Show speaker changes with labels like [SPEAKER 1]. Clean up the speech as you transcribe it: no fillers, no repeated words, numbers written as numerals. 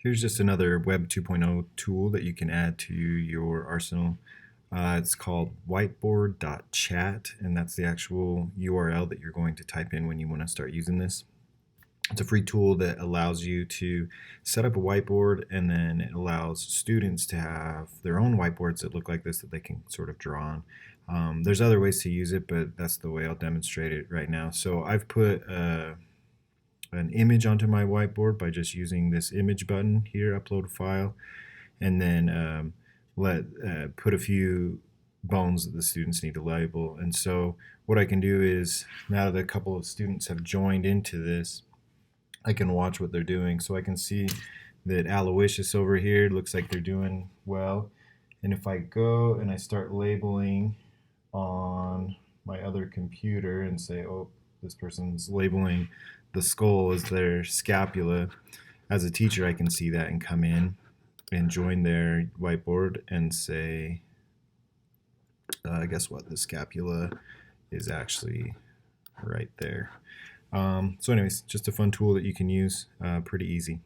[SPEAKER 1] Here's just another Web 2.0 tool that you can add to your arsenal. It's called Whiteboard.chat, and that's the actual URL that you're going to type in when you want to start using this. It's a free tool that allows you to set up a whiteboard, and then it allows students to have their own whiteboards that look like this that they can sort of draw on. There's other ways to use it, but that's the way I'll demonstrate it right now. So I've put an image onto my whiteboard by just using this image button here, upload a file, and then put a few bones that the students need to label. And so what I can do is, now that a couple of students have joined into this, I can watch what they're doing. So I can see that Aloysius over here looks like they're doing well. And if I go and I start labeling on my other computer and say, oh, this person's labeling the skull as their scapula, as a teacher, I can see that and come in and join their whiteboard and say, guess what? The scapula is actually right there. So anyways, just a fun tool that you can use, pretty easy.